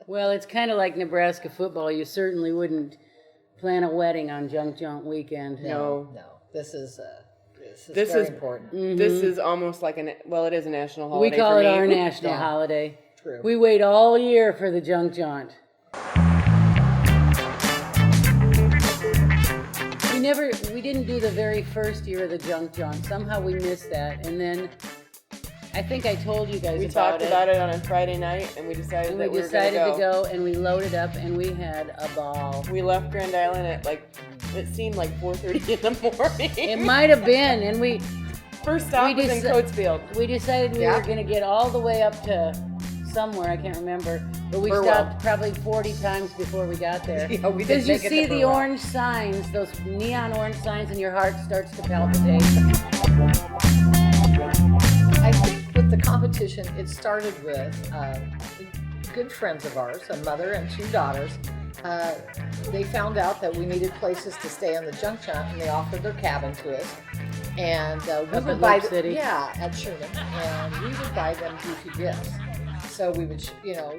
Well, it's kind of like Nebraska football. You certainly wouldn't plan a wedding on Jaunt weekend. No. This is very important. Mm-hmm. This is almost like it is a national holiday. We call for it me. our national holiday. True. We wait all year for the Jaunt. We didn't do the very first year of the Jaunt. Somehow we missed that, and then I think I told you guys we about talked about it on a Friday night, and we decided and that we we were going decided to go, and we loaded up, and we had a ball. We left Grand Island at it seemed like 4:30 in the morning. It might have been, and we first stop was in Coatesfield. We decided we were going to get all the way up to somewhere, I can't remember, but we stopped probably 40 times before we got there. Yeah, we because didn't you make it see to the Burwell. orange signs, those neon orange signs, and your heart starts to palpitate. I think with the competition, it started with good friends of ours, a mother and two daughters. They found out that we needed places to stay on the Jaunt, and they offered their cabin to us. And we would buy City. at Sherman, and we would buy them goofy gifts. So we would,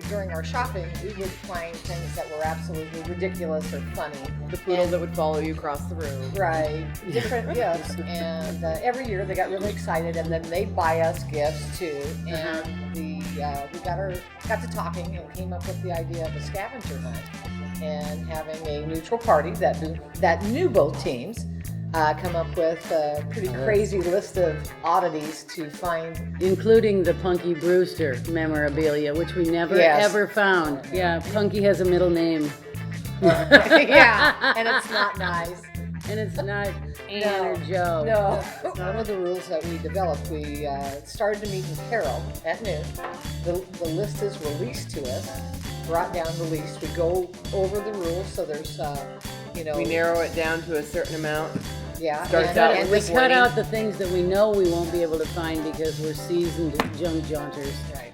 during our shopping, we would find things that were absolutely ridiculous or funny. The poodle that would follow you across the room. Right, different gifts. And every year they got really excited, and then they'd buy us gifts too. And we got to talking and came up with the idea of a scavenger hunt and having a neutral party that knew both teams. Come up with a pretty crazy list of oddities to find. Including the Punky Brewster memorabilia, which we never ever found. Yeah, Punky has a middle name. Yeah, and it's not nice. And it's not Ann or Joe. No. One of the rules that we developed, we started to meet in Carroll at noon. The list is released to us, brought down the list. We go over the rules, so there's, We narrow it down to a certain amount. Yeah. And we cut out the things that we know we won't be able to find because we're seasoned jaunters. Right.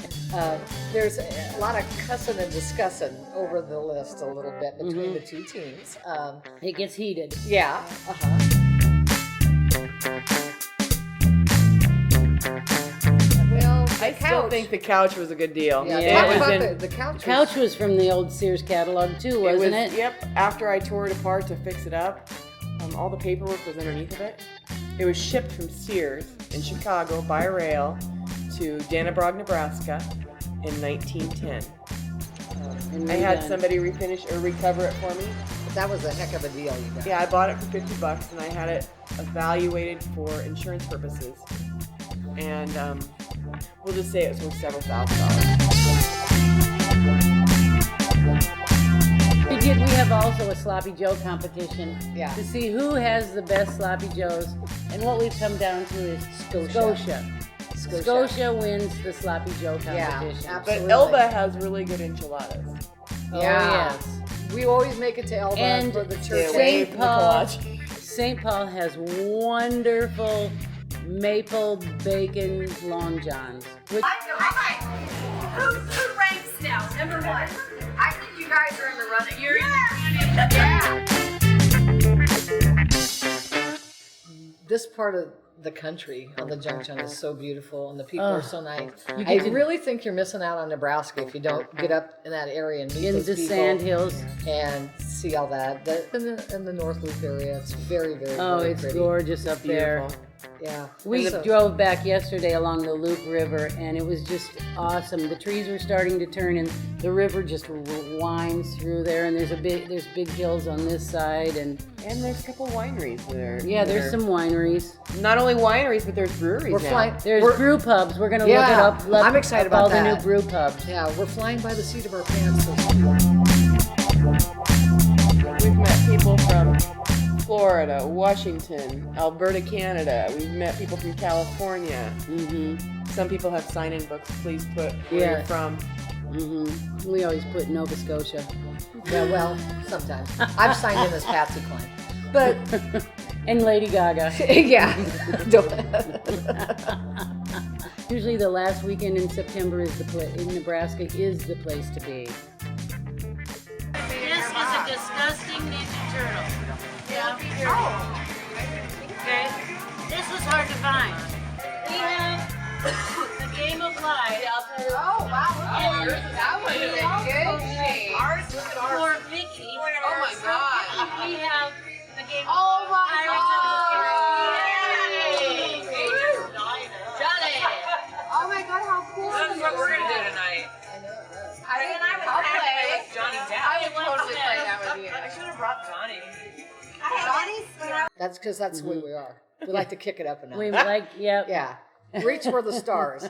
There's a lot of cussing and discussing over the list a little bit between the two teams. It gets heated. Yeah. Well, I still think the couch was a good deal. Yeah. It was Talk in, about the couch. The couch was from the old Sears catalog too, wasn't it? Yep. After I tore it apart to fix it up, all the paperwork was underneath of it. It was shipped from Sears in Chicago by rail to Dannebrog, Nebraska in 1910. I had somebody refinish or recover it for me. That was a heck of a deal, you guys. Yeah, I bought it for $50 and I had it evaluated for insurance purposes. And we'll just say it was worth several $1,000s. We have also a Sloppy Joe competition to see who has the best Sloppy Joes. And what we've come down to is Scotia. Scotia wins the Sloppy Joe competition. Yeah, but Elba has really good enchiladas. Oh, yes. We always make it to Elba And for the church. St. Paul has wonderful maple bacon long johns. Who ranks now? Number one. I think you guys are in the running. You're in the running. This part of the country on the Junction is so beautiful, and the people are so nice. I really think you're missing out on Nebraska if you don't get up in that area and meet In those the people sand hills. and see all that. In the North Loop area, it's very, very, very It's pretty. gorgeous up there. Yeah. We drove back yesterday along the Loop River, and it was just awesome. The trees were starting to turn, and the river just winds through there. And there's big hills on this side, and there's a couple wineries there. Yeah, there's some wineries. Not only wineries, but there's breweries now. There's brew pubs. We're gonna look it up. I'm excited about all that. the new brew pubs. Yeah, we're flying by the seat of our pants. We've met people from Florida, Washington, Alberta, Canada. We've met people from California. Some people have sign-in books. Please put where you're from. We always put Nova Scotia. Yeah, well, sometimes. I've signed in as Patsy Cline. But and Lady Gaga. Yeah. Usually the last weekend in September is in Nebraska is the place to be. This is a disgusting Ninja Turtle. Yeah. Okay. This was hard to find. We have the Game of Life. Oh, wow. That was a good shape. For Vicky. Oh, my God. We have the game of Oh, my Pirates of the God. Caribbean. Johnny. Oh, my God, how cool. That's what we're gonna do tonight. I'll play. Johnny I Depp. would totally play that with you. I should have brought Johnny. That's because that's the way we are. We like to kick it up a notch. We like, yep. Yeah. Reach for the stars.